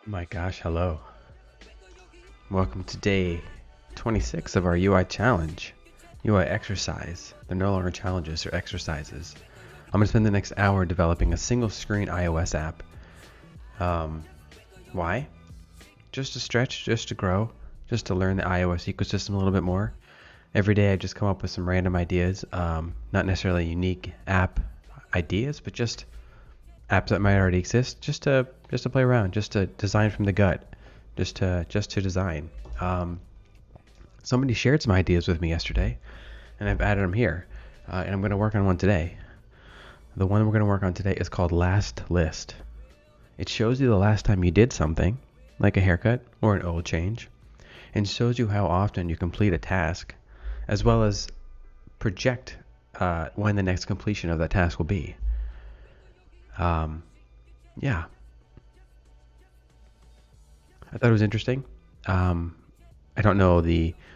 My gosh, hello. Welcome to day 26 of our UI challenge. UI exercise. They're no longer challenges, they're exercises. I'm going to spend the next hour developing a single screen iOS app. Why? Just to stretch, just to grow, just to learn the iOS ecosystem a little bit more. Every day I just come up with some random ideas, not necessarily unique app ideas, but just apps that might already exist, just to play around, just to design from the gut, just to design. Um, Somebody shared some ideas with me yesterday, and I've added them here, and I'm going to work on one today. The one we're going to work on today is called Last List. It shows you the last time you did something, like a haircut or an oil change, and shows you how often you complete a task, as well as project when the next completion of that task will be. Yeah, I thought it was interesting. Um, I don't know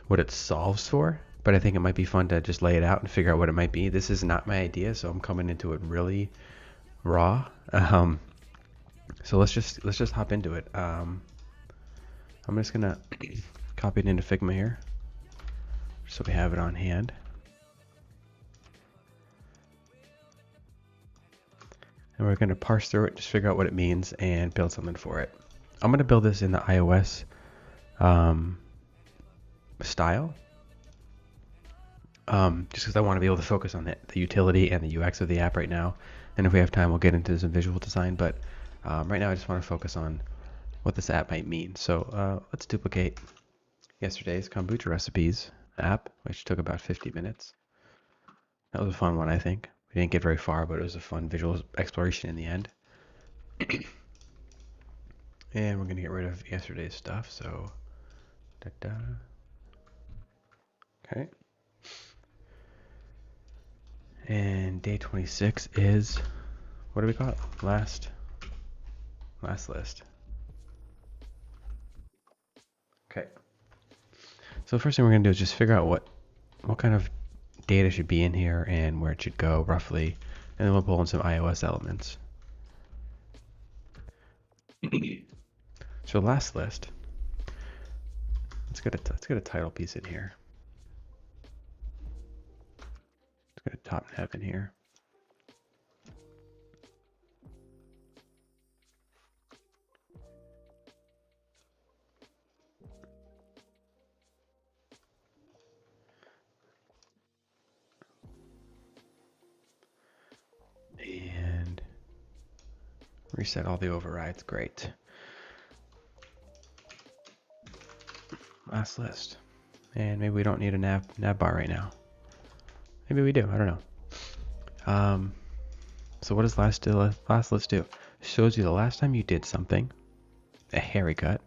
what it solves for, but I think it might be fun to just lay it out and figure out what it might be. This is not my idea, so I'm coming into it really raw. So let's just hop into it. I'm just gonna copy it into Figma here, so we have it on hand. And we're gonna parse through it, just figure out what it means, and build something for it. I'm gonna build this in the iOS um, style, just because I want to be able to focus on the utility and the UX of the app right now. And if we have time, we'll get into some visual design. But right now, I just want to focus on what this app might mean. So let's duplicate yesterday's kombucha recipes app, which took about 50 minutes. That was a fun one, I think. We didn't get very far, but it was a fun visual exploration in the end. And we're going to get rid of yesterday's stuff. So, da-da. Okay. And day 26 is, what do we call it? Last list. Okay. So the first thing we're going to do is just figure out what kind of data should be in here and where it should go roughly, and then we'll pull in some iOS elements. So last list. Let's get a title piece in here. Let's get a top nav in here. And reset all the overrides. Great. Last list. And maybe we don't need a nav bar right now. Maybe we do. I don't know. So what does last list do? It shows you the last time you did something. A haircut.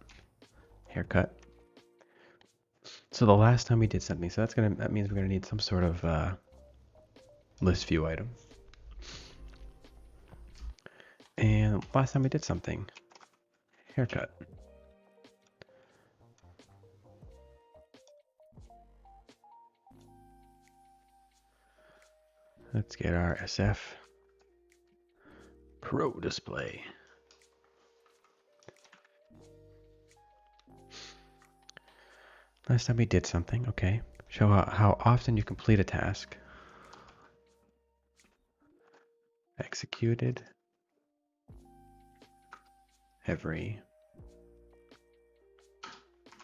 So the last time we did something. So that means we're gonna need some sort of list view item. And last time we did something. Haircut. Let's get our SF Pro display. Last time we did something, okay. Show how often you complete a task. Executed every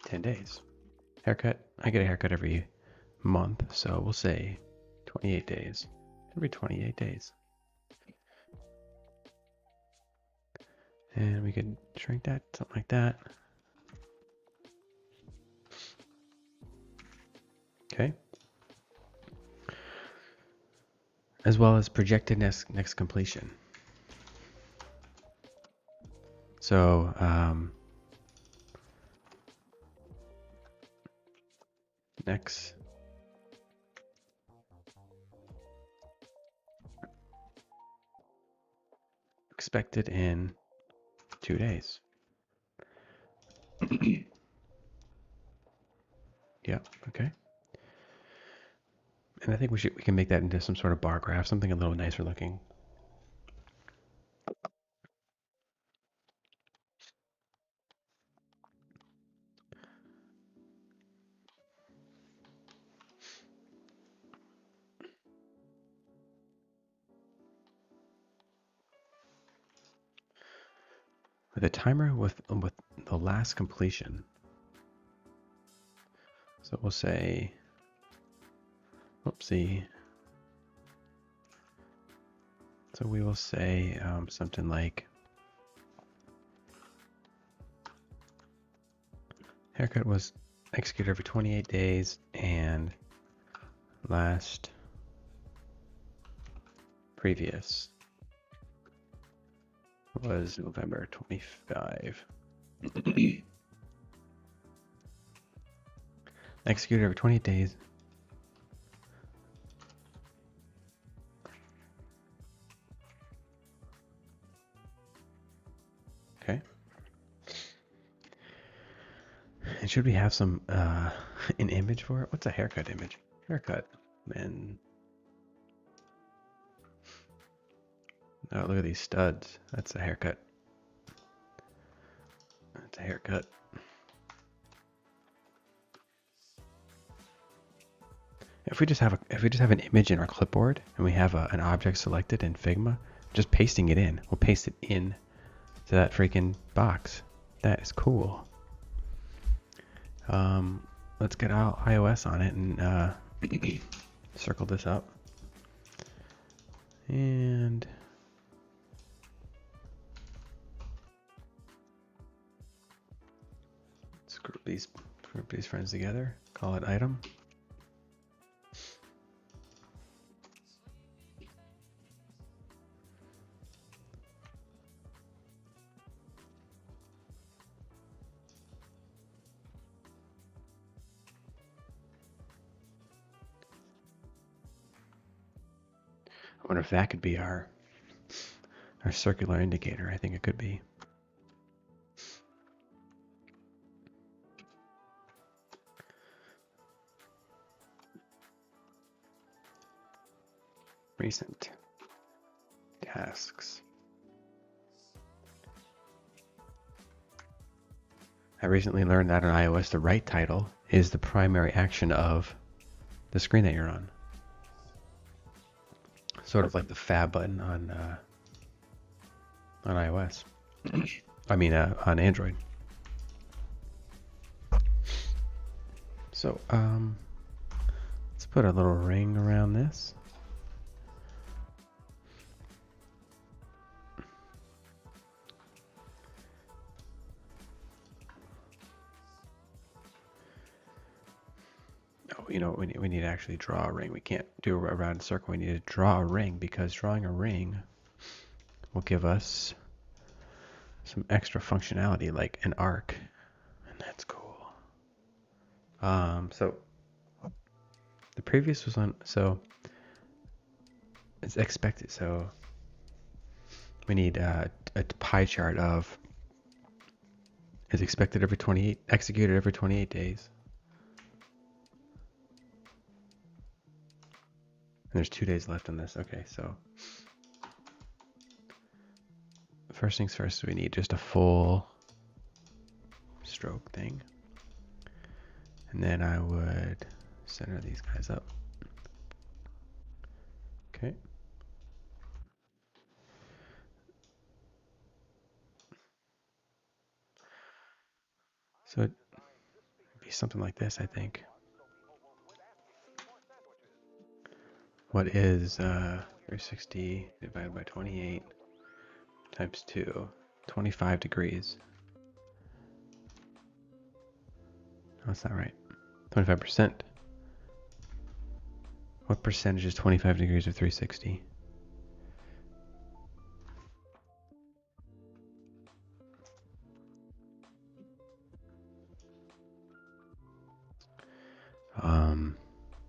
10 days. Haircut, I get a haircut every month, so we'll say 28 days. Every 28 days. And we could shrink that, something like that. Okay. As well as projected next completion. So next expected in 2 days. Yeah, okay. And I think we can make that into some sort of bar graph, something a little nicer looking. with a timer with the last completion. So we'll say, whoopsie. So we will say something like haircut was executed over 28 days and last previous was November 25. Executed over 28 days. Okay. And should we have some an image for it? What's a haircut image? Haircut. And oh, look at these studs. That's a haircut. That's a haircut. If we just have an image in our clipboard and we have an object selected in Figma, just pasting it in. We'll paste it in to that freaking box. That is cool. Let's get our iOS on it and circle this up. And let's group these friends together. Call it item. I wonder if that could be our circular indicator. I think it could be. Recent tasks. I recently learned that on iOS, the right title is the primary action of the screen that you're on. Sort of like the Fab button on iOS. I mean, on Android. So, let's put a little ring around this. Oh, you know, we need to actually draw a ring. We can't do a round circle. We need to draw a ring because drawing a ring will give us some extra functionality like an arc, and that's cool. So the previous was on, so it's expected. So we need a pie chart of is expected every 28, executed every 28 days. And there's 2 days left on this. Okay, so first things first, we need just a full stroke thing. And then I would center these guys up. Okay. So it'd be something like this, I think. What is 360 divided by 28 times 2? 25 degrees. Oh, that's not right. 25%. What percentage is 25 degrees of 360?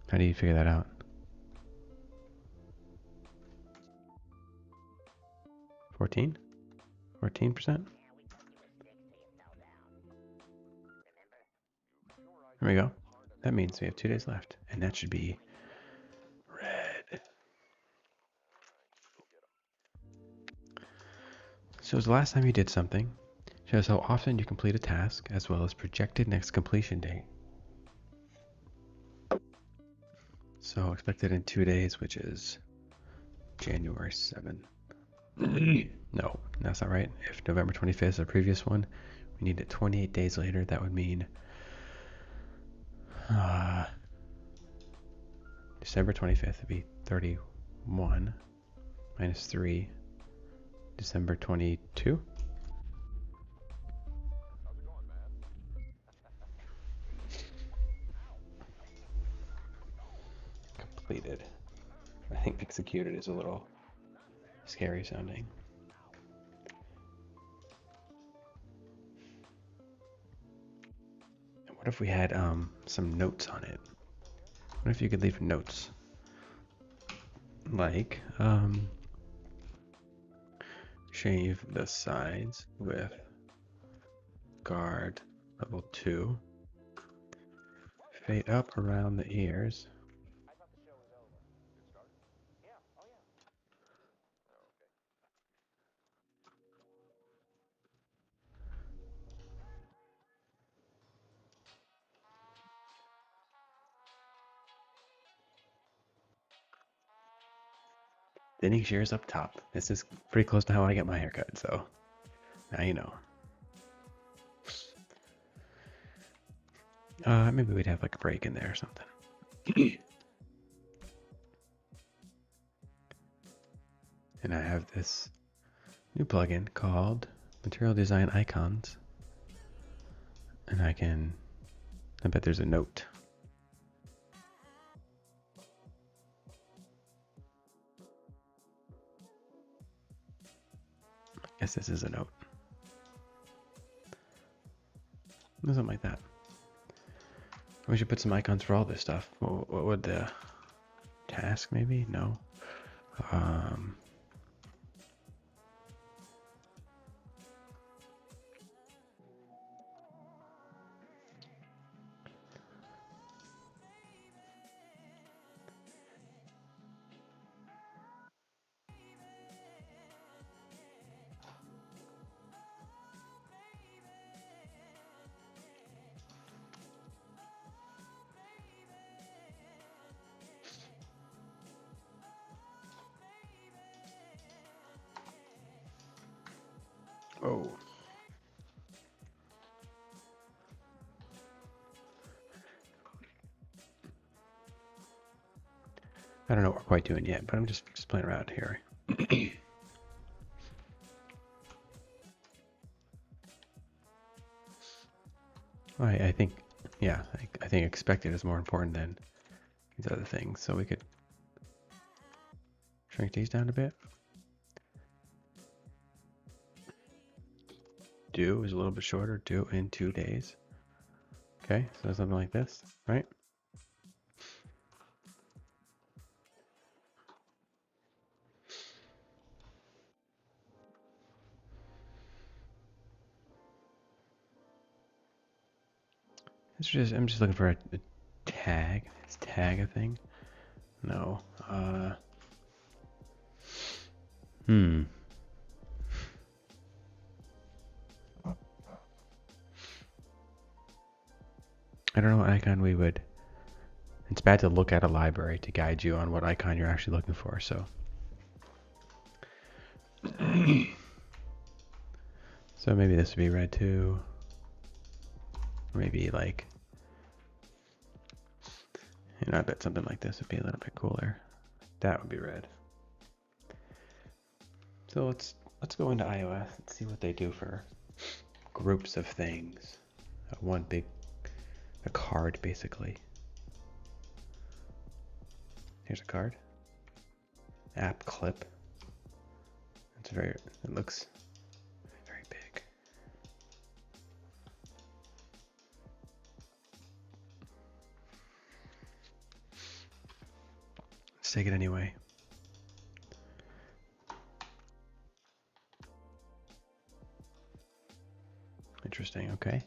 How do you figure that out? 14? 14%? There we go. That means we have 2 days left, and that should be red. Shows the last time you did something. Shows how often you complete a task, as well as projected next completion date. So expected in 2 days, which is January 7th. No, that's not right. If November 25th is the previous one, we need it 28 days later. That would mean December 25th would be 31 minus 3, December 22. Completed. I think executed is a little scary sounding. And what if we had some notes on it? What if you could leave notes? Like, shave the sides with guard level 2. Fade up around the ears. Thinning shears up top. This is pretty close to how I get my haircut, so now you know. Maybe we'd have like a break in there or something. And I have this new plugin called Material Design Icons. And I bet there's a note. I guess this is a note. Something like that. We should put some icons for all this stuff. What would the task maybe? No. Oh. I don't know what we're quite doing yet, but I'm just playing around here. I think, yeah, I think expected is more important than these other things. So we could shrink these down a bit. Due is a little bit shorter. Due in 2 days. Okay, so something like this, right? I'm just looking for a tag. Is tag a thing? No. I don't know what icon we would. It's bad to look at a library to guide you on what icon you're actually looking for, so. So maybe this would be red too. Or maybe like, I bet something like this would be a little bit cooler. That would be red. So let's go into iOS and see what they do for groups of things. One big, a card basically. Here's a card. App clip. It looks very big. Let's take it anyway. Interesting, okay.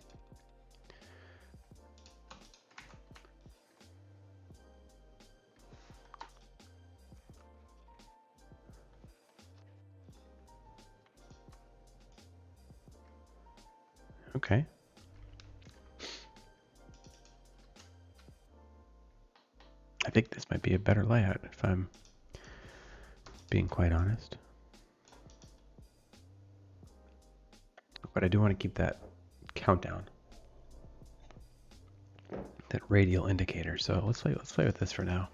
Okay. I think this might be a better layout if I'm being quite honest. But I do want to keep that countdown, that radial indicator. So let's play with this for now.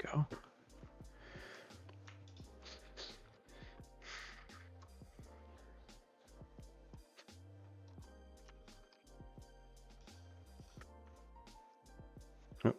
Go. Oh.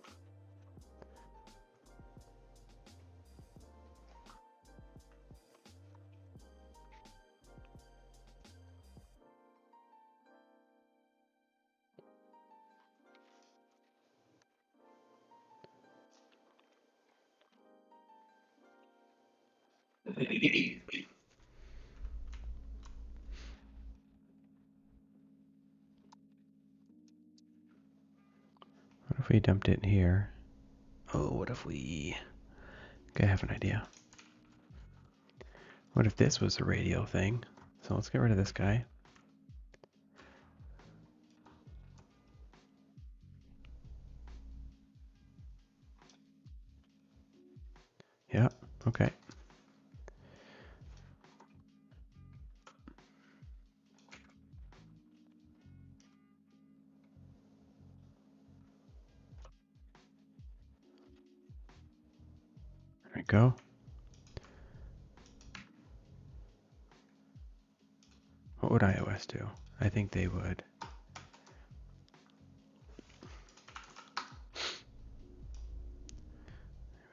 What if we dumped it in here? Oh, what if we... Okay, I have an idea. What if this was a radio thing? So let's get rid of this guy. Yeah, okay. There we go. What would iOS do? I think they would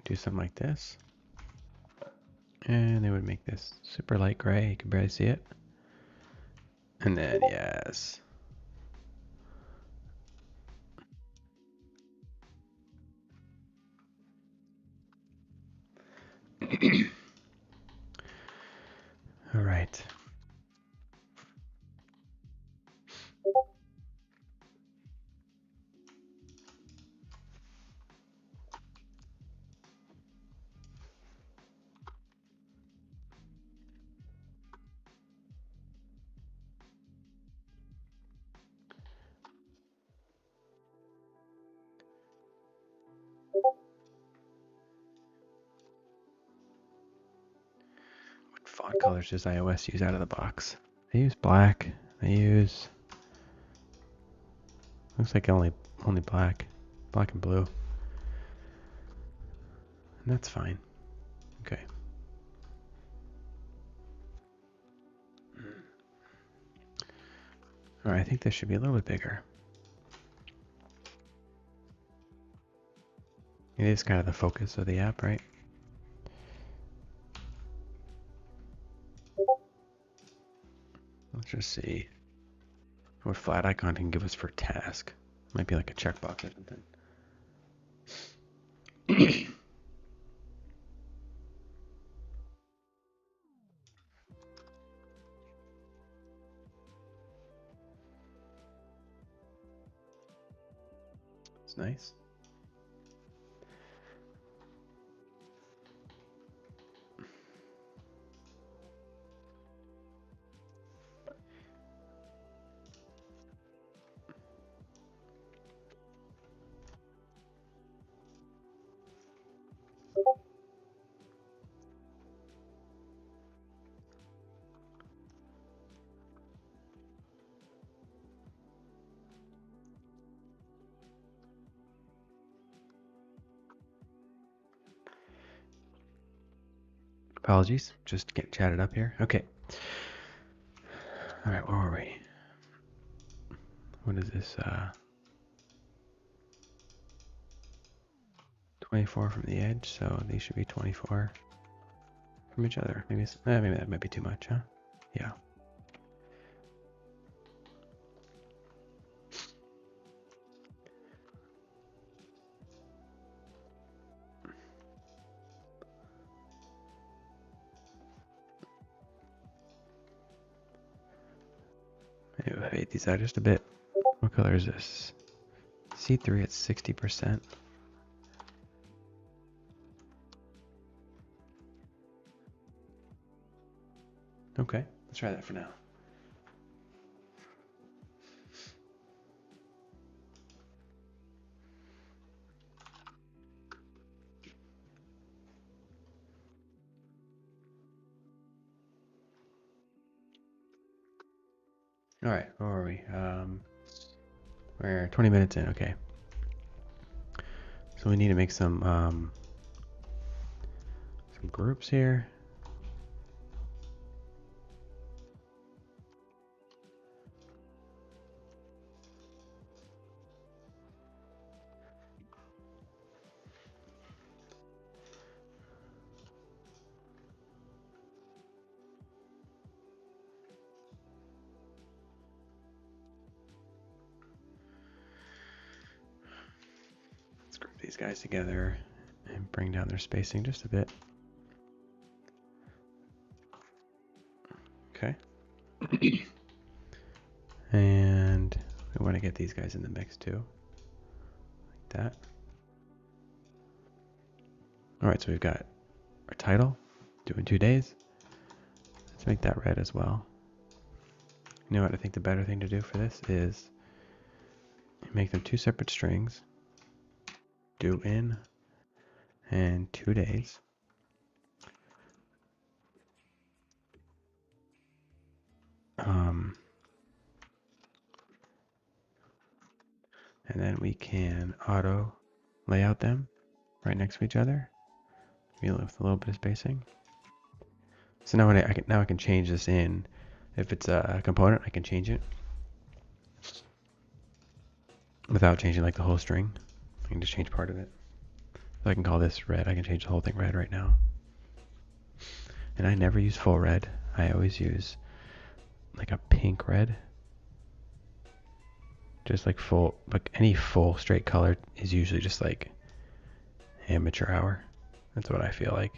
do something like this. And they would make this super light gray. You can barely see it. And then, yes. All right. What font colors does iOS use out of the box? They use black. They use... Looks like only black. Black and blue. And that's fine. Okay. All right, I think this should be a little bit bigger. It is kind of the focus of the app, right? Let's just see what flat icon can give us for task. Might be like a checkbox or something. It's nice. Apologies, just get chatted up here. Okay. All right, where were we? What is this? 24 from the edge, so these should be 24 from each other. Maybe maybe that might be too much, huh? Yeah. Maybe we'll fade these out just a bit. color is this? C3 at 60%. Okay, let's try that for now. All right, where are we? We're 20 minutes in. Okay. So we need to make some groups here. Let's group these guys together and bring down their spacing just a bit. Okay. And we want to get these guys in the mix too, like that. All right, so we've got our title, due in 2 days. Let's make that red as well. You know what? I think the better thing to do for this is make them 2 separate strings, due in and 2 days. And then we can auto layout them right next to each other, with a little bit of spacing. So now I can change this in. If it's a component, I can change it without changing like the whole string. I can just change part of it. So I can call this red. I can change the whole thing red right now. And I never use full red. I always use like a pink red. Just like full, like any full straight color is usually just like amateur hour. That's what I feel like.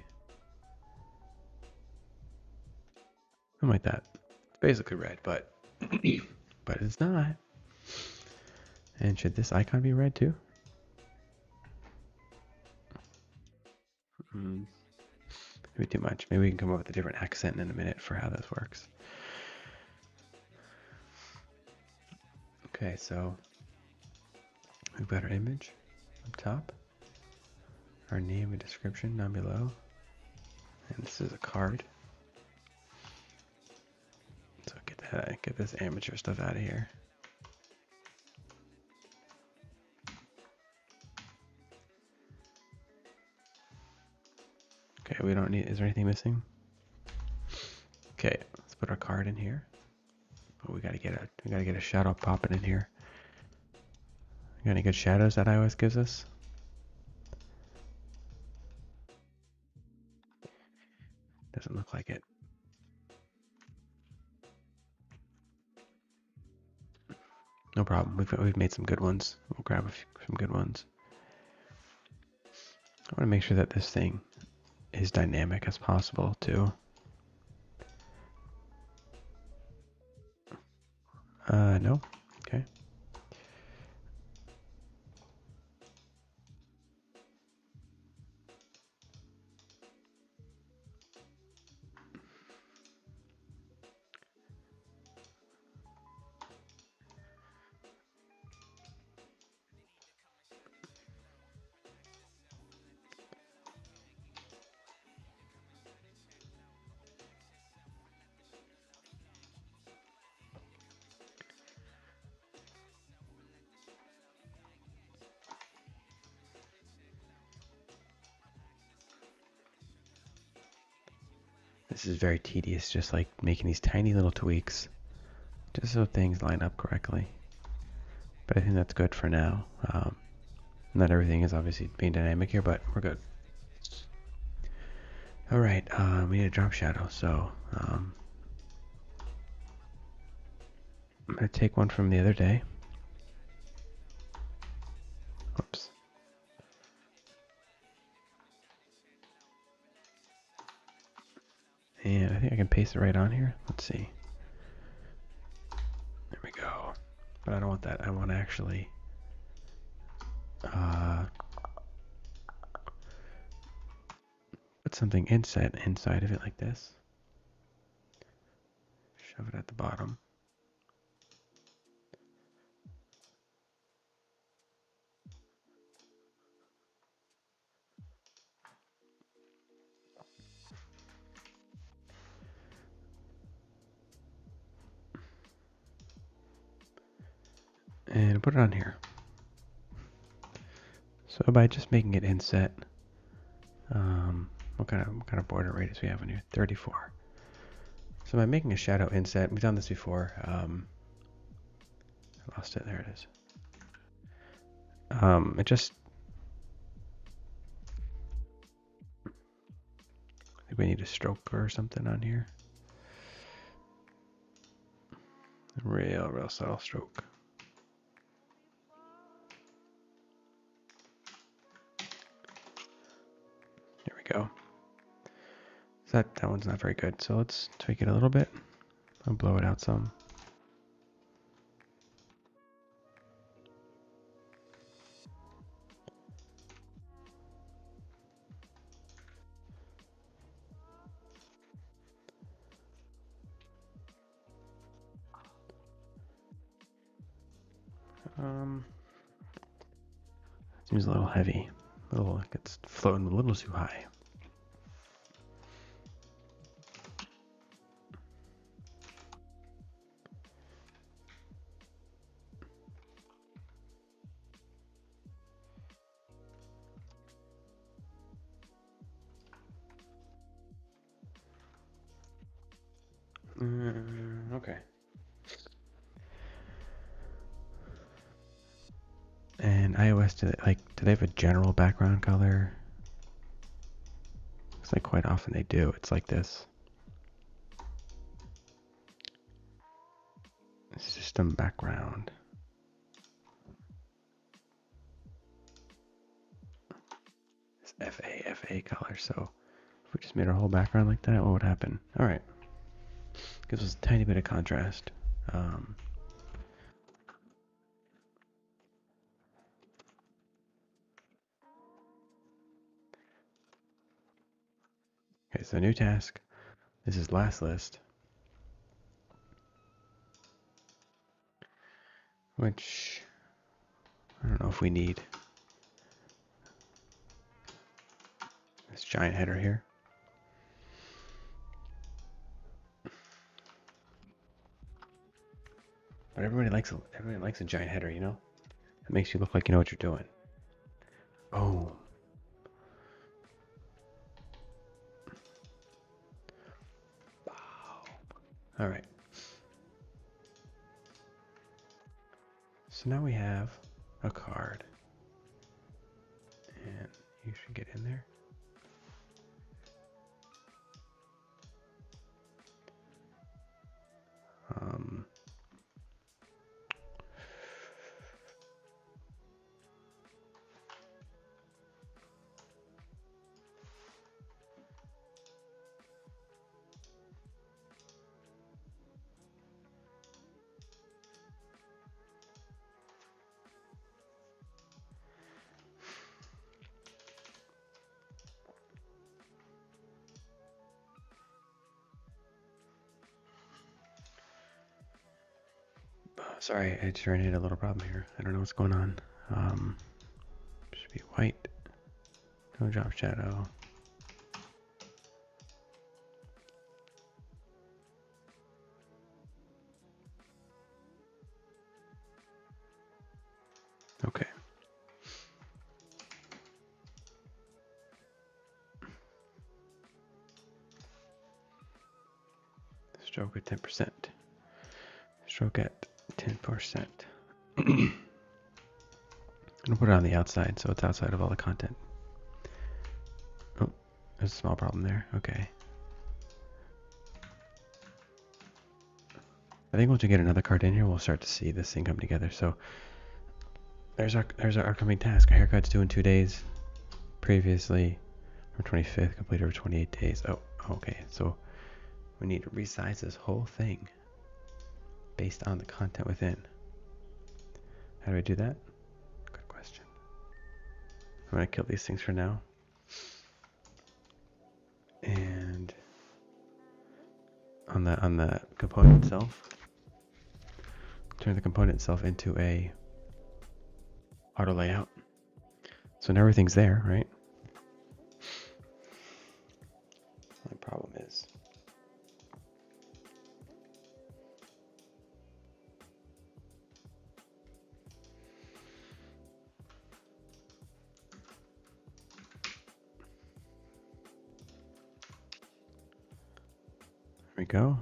Something like that. It's basically red, but but it's not. And should this icon be red too? Maybe too much. Maybe we can come up with a different accent in a minute for how this works. Okay, so we've got our image up top, our name and description down below, and this is a card. So get this amateur stuff out of here. Okay, we don't need. Is there anything missing? Okay, let's put our card in here. But we gotta get a shadow popping in here. Got any good shadows that iOS gives us? Doesn't look like it. No problem. We've made some good ones. We'll grab some good ones. I want to make sure that this thing is dynamic as possible too. No. Okay. This is very tedious, just like making these tiny little tweaks, just so things line up correctly. But I think that's good for now. Not everything is obviously being dynamic here, but we're good. All right, we need a drop shadow, so I'm gonna take one from the other day. Whoops. And I think I can paste it right on here. Let's see. There we go. But I don't want that. I want to actually put something inside of it like this. Shove it at the bottom. And put it on here. So by just making it inset, what kind of border radius we have in here? 34. So by making a shadow inset, we've done this before. I lost it. There it is. It just, I think we need a stroke or something on here. A real subtle stroke. There we go. So that one's not very good. So let's tweak it a little bit. I'll blow it out some. Seems a little heavy. It's floating a little too high. Okay. And iOS, do they have a general background color? Looks like quite often they do. It's like this. System background. It's FA color. So if we just made our whole background like that, what would happen? All right. Gives us a tiny bit of contrast. Okay, so new task. This is last list. Which I don't know if we need. This giant header here. But everybody likes a giant header, you know? It makes you look like you know what you're doing. Oh. Wow. All right. So now we have a card. And you should get in there. Sorry, I just ran into a little problem here. I don't know what's going on. Should be white. No drop shadow. Okay. Stroke at 10%. Stroke at 10%. I'm gonna put it on the outside so it's outside of all the content. Oh, there's a small problem there. Okay. I think once we get another card in here, we'll start to see this thing come together. So there's our upcoming task. Our haircut's due in 2 days. Previously, from 25th, complete over 28 days. Oh, okay. So we need to resize this whole thing based on the content within. How do we do that? Good question. I'm gonna kill these things for now. And on the component itself, turn the component itself into a auto layout. So now everything's there, right? The problem is there we go.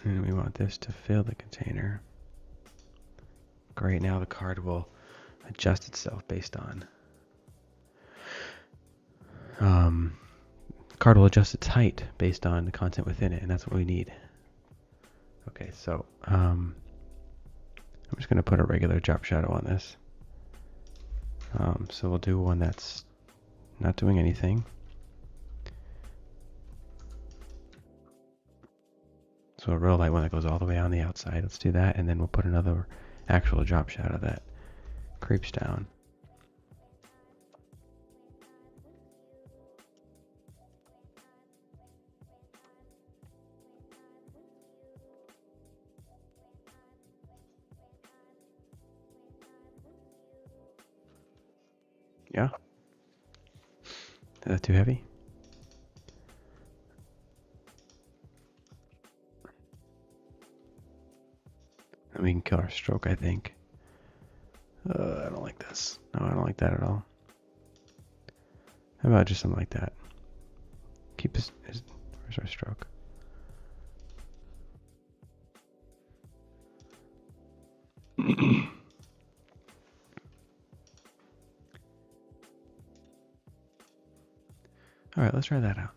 And we want this to fill the container. Great, now the card will adjust itself based on card will adjust its height based on the content within it, and that's what we need. Okay, so I'm just going to put a regular drop shadow on this. So we'll do one that's not doing anything. So a real light one that goes all the way on the outside. Let's do that, and then we'll put another actual drop shadow that creeps down. Yeah? Is that too heavy? And we can kill our stroke, I think. I don't like this. No, I don't like that at all. How about just something like that? Keep where's our stroke? All right, let's try that out.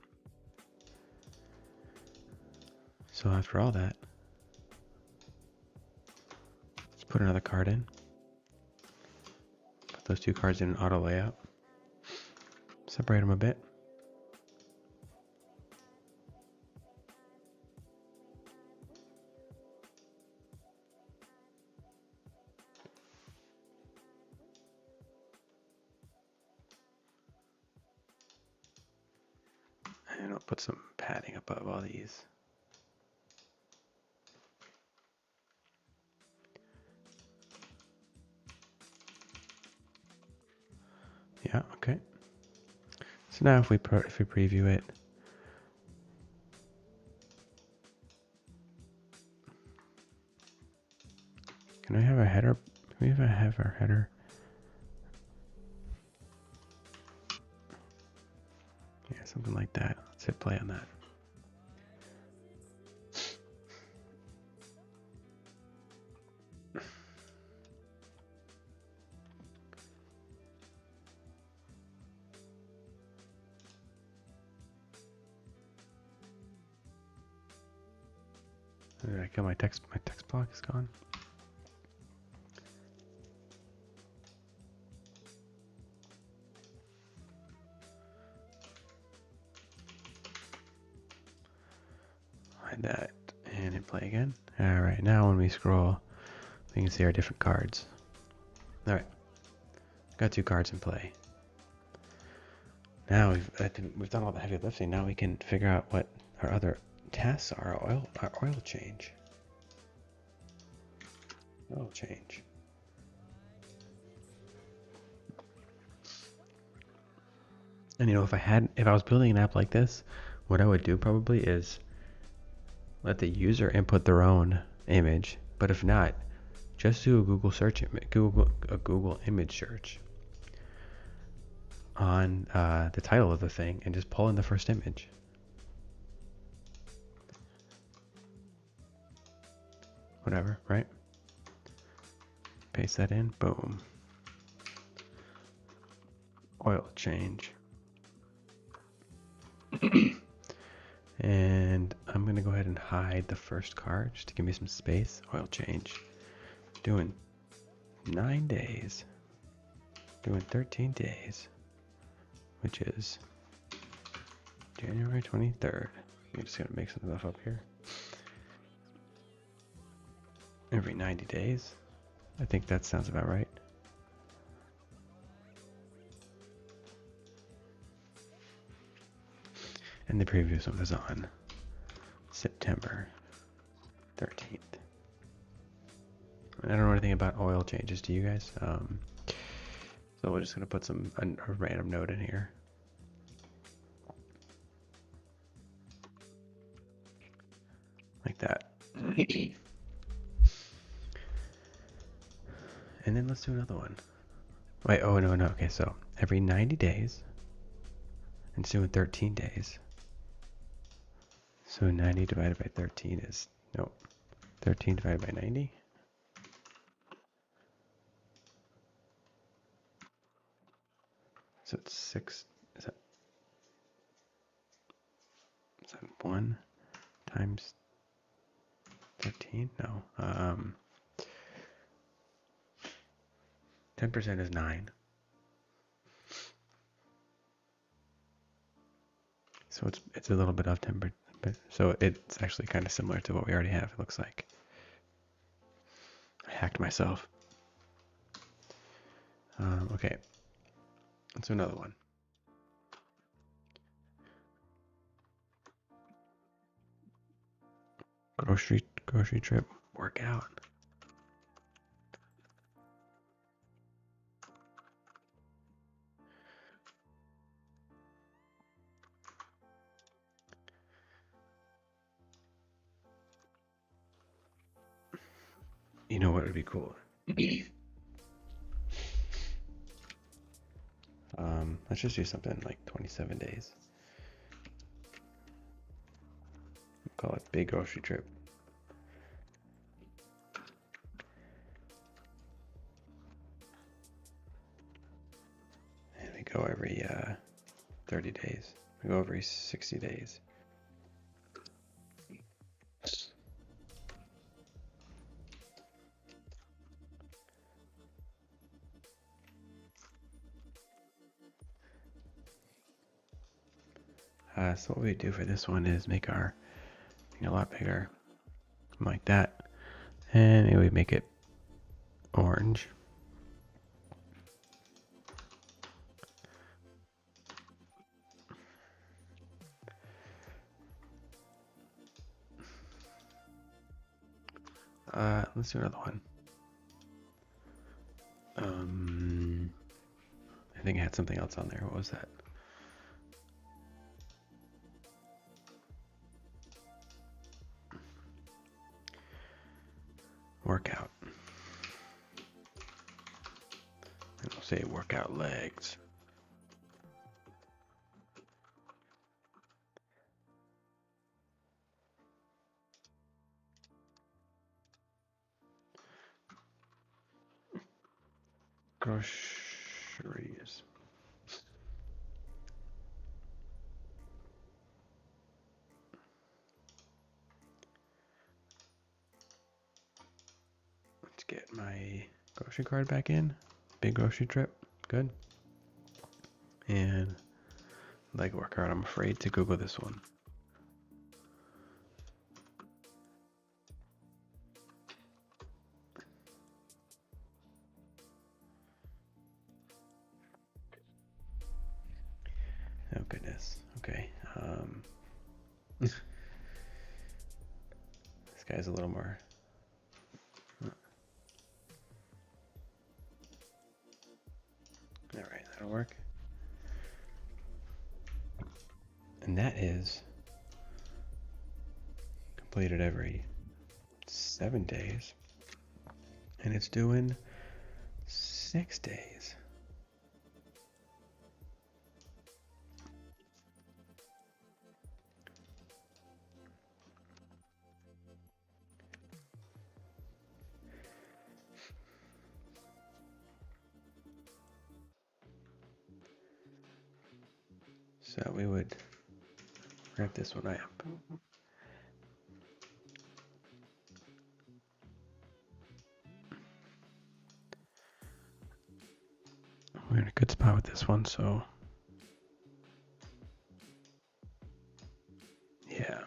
So after all that, let's put another card in. Put those two cards in an auto layout. Separate them a bit. And I'll put some padding above all these. Yeah, okay. So now if we preview it, can we have a header? Can we have our header? Yeah, something like that. Let's hit play on that. Did I kill my text? My text block is gone. Hide that and hit play again. All right, now when we scroll, we can see our different cards. All right, got two cards in play. Now we've done all the heavy lifting. Now we can figure out what our other tasks are. Our oil change. Oil change. And you know, if I was building an app like this, what I would do probably is let the user input their own image. But if not, just do a Google search, Google image search on the title of the thing, and just pull in the first image. Whatever, right? Paste that in, boom. Oil change. And I'm going to go ahead and hide the first card just to give me some space. Oil change. Doing 9 days. Doing 13 days. Which is January 23rd. I'm just going to make some stuff up here. Every 90 days. I think that sounds about right. And the previous one was on September 13th. I don't know anything about oil changes, do you guys? So we're just going to put a random note in here. Like that. And then let's do another one. Wait, oh no, okay, so every 90 days, and it's doing 13 days. So 90 divided by 13 is, no, 13 divided by 90. So it's 6, is that 1 times 13? No. 10% is 9. So it's a little bit off 10%. So it's actually kind of similar to what we already have, it looks like. I hacked myself. Okay. Let's do another one. Grocery trip, workout. You know what would be cool? Let's just do something like 27 days. We'll call it big grocery trip. And we go every 30 days. We go every 60 days. So what we do for this one is make our thing a lot bigger, like that, and maybe we make it orange. Let's do another one. I think I had something else on there. What was that? Workout. And we'll say workout legs. Groceries. Let's get my grocery card back in. Big grocery trip. Good. And leg workout. I'm afraid to Google this one. Oh goodness. Okay. This guy's a little more. All right, that'll work. And that is completed every 7 days. And it's doing 6 days. So we would wrap this one up. We're in a good spot with this one, so yeah.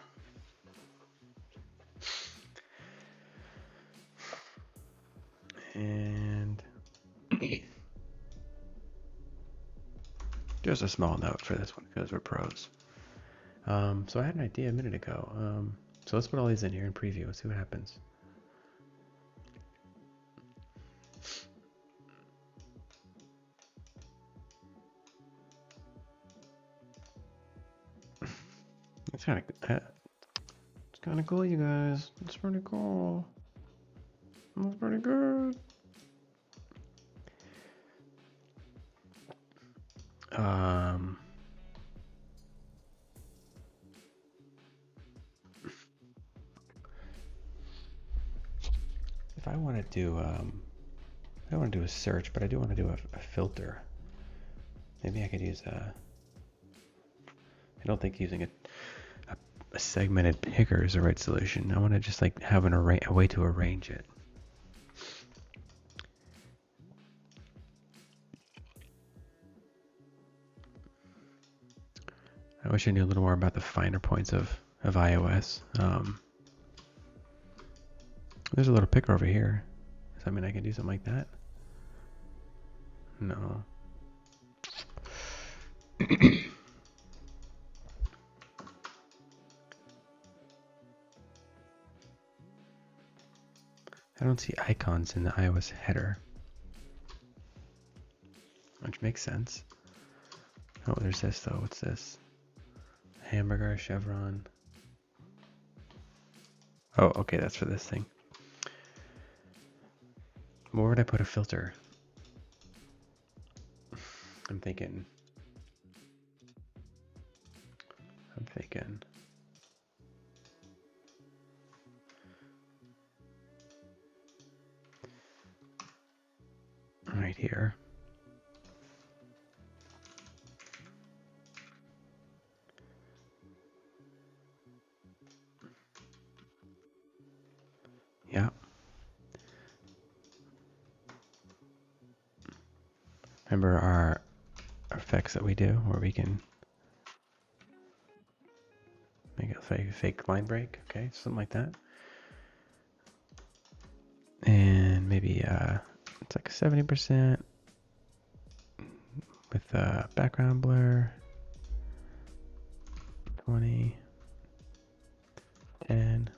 And just a small note for this one because we're pros. So I had an idea a minute ago. So let's put all these in here in preview and see what happens. It's kind of cool, you guys. It's pretty cool. That's pretty good. If I want to do, I don't want to do a search, but I do want to do a filter. Maybe I could use a. I don't think using a segmented picker is the right solution. I want to just like have a way to arrange it. I wish I knew a little more about the finer points of iOS. There's a little picker over here. Does that mean I can do something like that? No. I don't see icons in the iOS header, which makes sense. Oh, there's this though. What's this? Hamburger, chevron. Oh, okay, that's for this thing. Where would I put a filter? I'm thinking. Right here. Yeah. Remember our effects that we do where we can make a fake line break, okay, something like that. And maybe it's like 70% with background blur, 20, 10.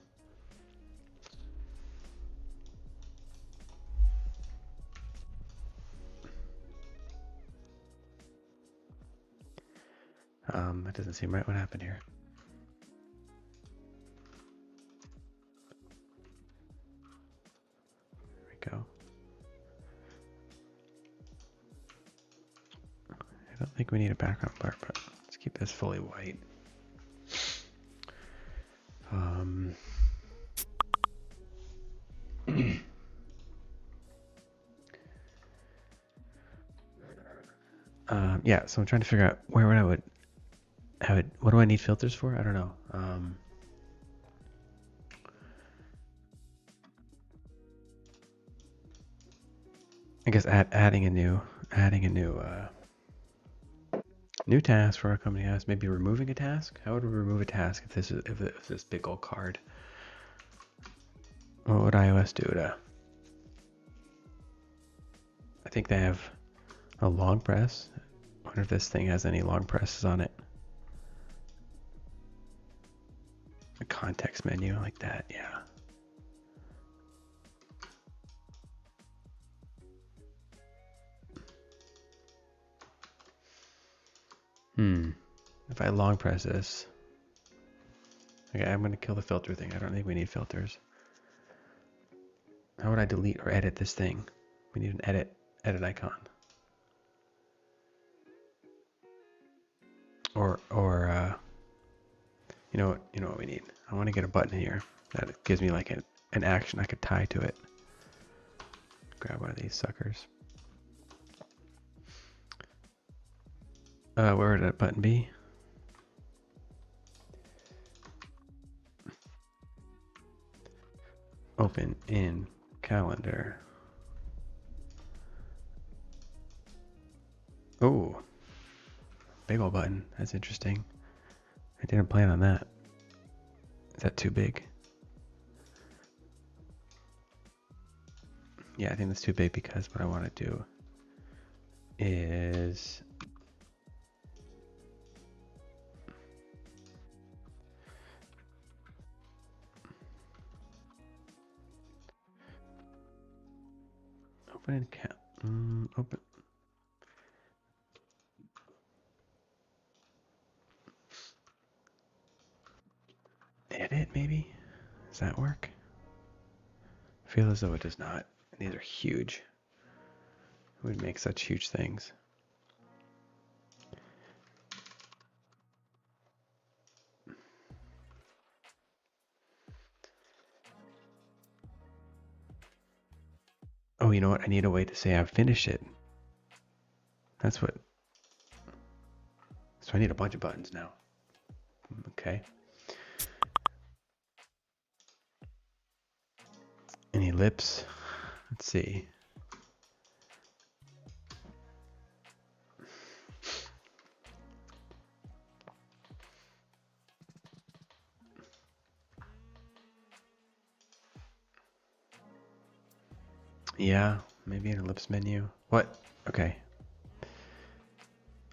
That doesn't seem right. What happened here? There we go. I don't think we need a background blur, but let's keep this fully white. Yeah, so I'm trying to figure out where I would have it. What do I need filters for? I don't know. I guess adding a new new task for our company has maybe removing a task. How would we remove a task if this big old card? What would iOS do to? I think they have a long press. I wonder if this thing has any long presses on it. A context menu like that, yeah. If I long press this. Okay, I'm gonna kill the filter thing. I don't think we need filters. How would I delete or edit this thing? We need an edit icon. Or you know what we need? I want to get a button here that gives me like an action I could tie to it. Grab one of these suckers. Where would that button be? Open in calendar. Oh, big old button. That's interesting. I didn't plan on that. Is that too big? Yeah, I think that's too big because what I want to do is open an account. Open. Edit, maybe? Does that work? I feel as though it does not. These are huge. Who would make such huge things? Oh, you know what? I need a way to say I've finished it. That's what. So I need a bunch of buttons now. Okay. Any lips? Let's see. Yeah, maybe an ellipse menu. What? Okay.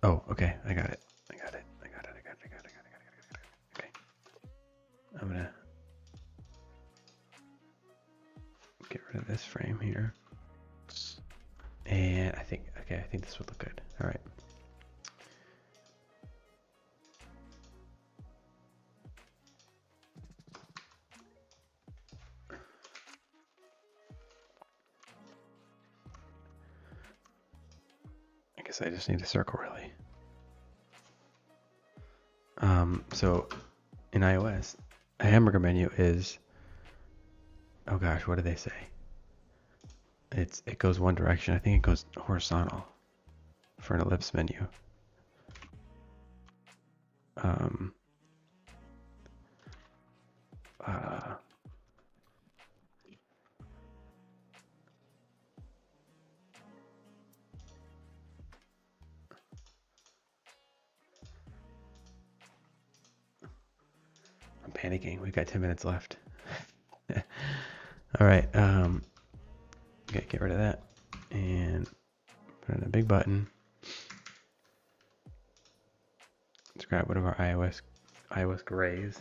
Oh, okay. I got it. I got it. I got it. I got it. I got it. I got it. I got it. I got it. Okay. I'm gonna get rid of this frame here. And I think, okay, I think this would look good. All right. I guess I just need a circle really. So in iOS, a hamburger menu is, oh gosh, what do they say? It goes one direction. I think it goes horizontal for an ellipse menu. Um, uh, I'm panicking. We've got 10 minutes left. All right. Okay, get rid of that and put in a big button. Let's grab one of our iOS grays.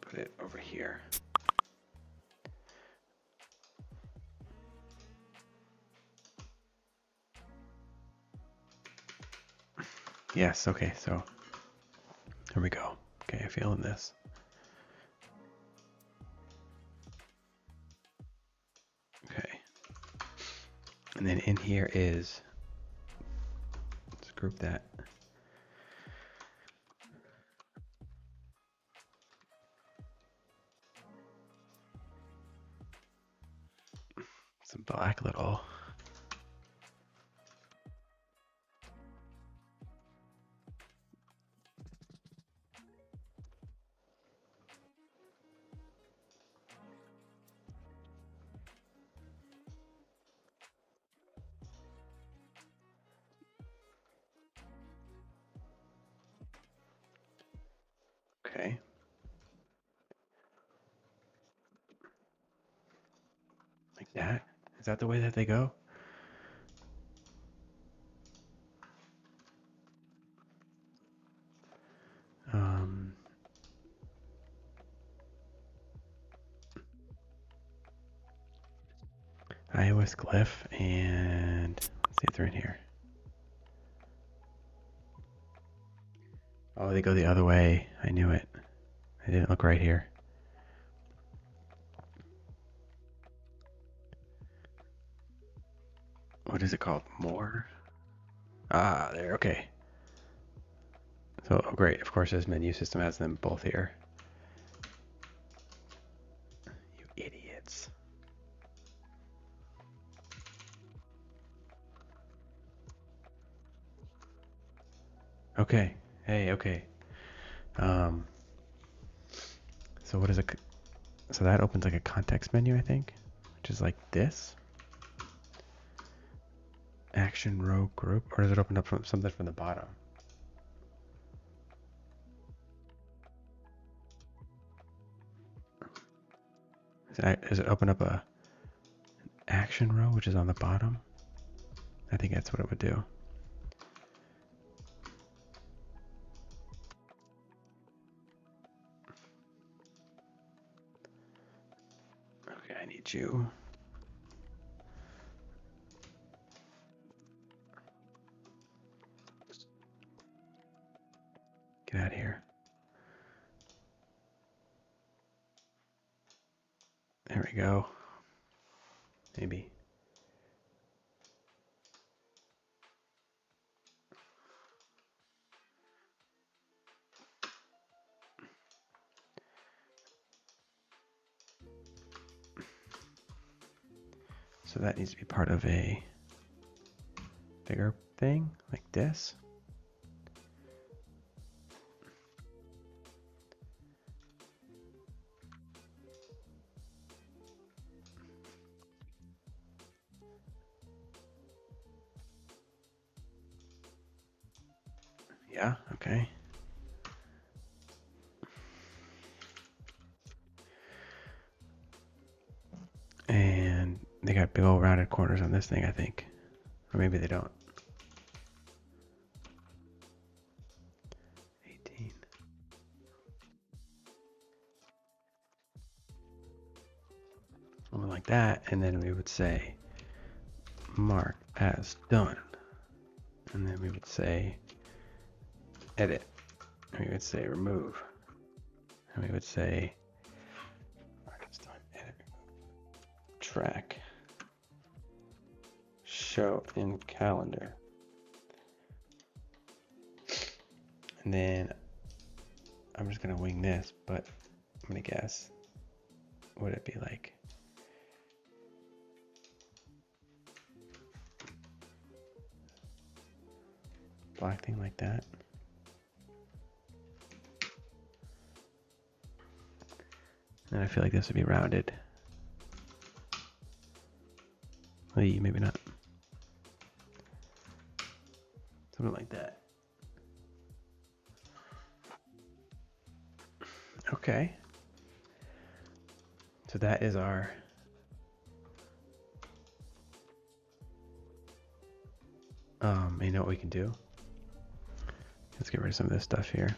Put it over here. Yes, okay, so here we go. Okay, I'm feeling this. Okay. And then in here is, let's group that. Some black little. Okay. Like that. Is that the way that they go? iOS glyph, and let's see if they're in here. Oh, they go the other way. I knew it. I didn't look right here. What is it called? More? Ah, there. Okay. So, oh, great. Of course, this menu system has them both here. You idiots. Okay. Hey, okay. So what is it? So that opens like a context menu, I think, which is like this. Action row group, or does it open up from something from the bottom? Does it open up a action row, which is on the bottom? I think that's what it would do. Okay, I need you. Get out of here. There we go. Maybe. So that needs to be part of a bigger thing like this. Yeah, okay. And they got big old rounded corners on this thing, I think. Or maybe they don't. 18. Something like that. And then we would say mark as done. And then we would say edit. And we would say remove. And we would say mark as done, edit, remove. Track. Show in calendar. And then I'm just gonna wing this, but I'm gonna guess. Would it be like black thing like that? And I feel like this would be rounded. Maybe not. Something like that. Okay. So that is our you know what we can do? Let's get rid of some of this stuff here.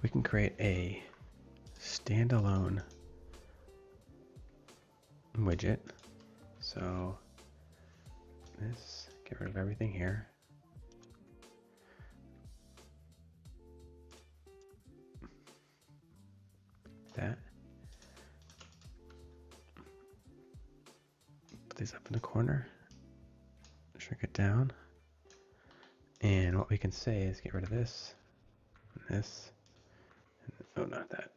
We can create a standalone widget. So this, get rid of everything here. That. Put these up in the corner. Shrink it down. And what we can say is get rid of this, and this, and, oh, not that.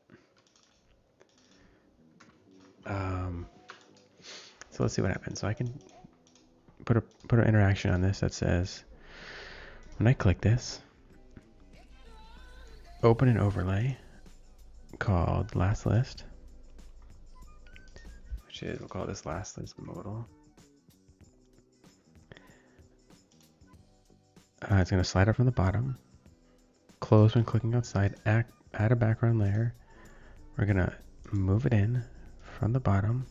So let's see what happens. So I can put an interaction on this that says, when I click this, open an overlay called last list, which is, we'll call this last list modal. It's going to slide up from the bottom, close when clicking outside, add a background layer. We're going to move it in from the bottom.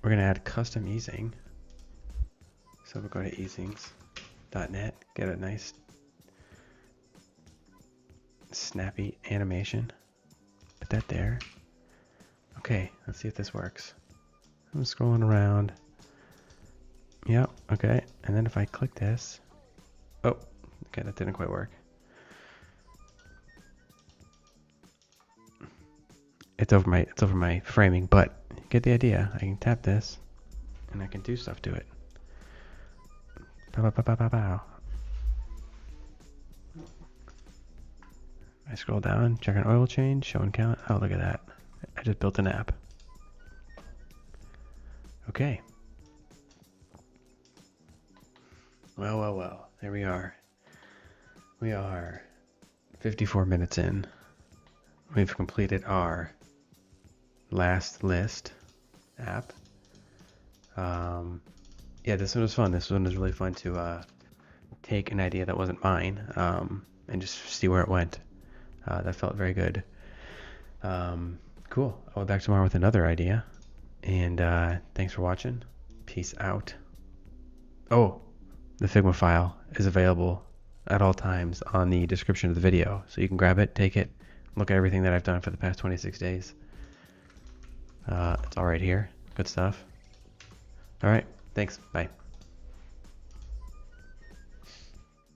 We're going to add custom easing. So we'll go to easings.net, get a nice snappy animation. Put that there. Okay, let's see if this works. I'm scrolling around. Yep, okay. And then if I click this, oh, okay, that didn't quite work. It's over my framing, but you get the idea. I can tap this and I can do stuff to it. Pow, pow, pow, pow, pow, pow. I scroll down, check an oil change, show and count. Oh, look at that. I just built an app. Okay. Well, there we are. We are 54 minutes in. We've completed our last list app. Yeah, this one was fun. This one was really fun to take an idea that wasn't mine and just see where it went. That felt very good. Cool. I'll be back tomorrow with another idea. And thanks for watching. Peace out. Oh, the Figma file is available at all times on the description of the video. So you can grab it, take it, look at everything that I've done for the past 26 days. It's all right here. Good stuff. All right. Thanks. Bye.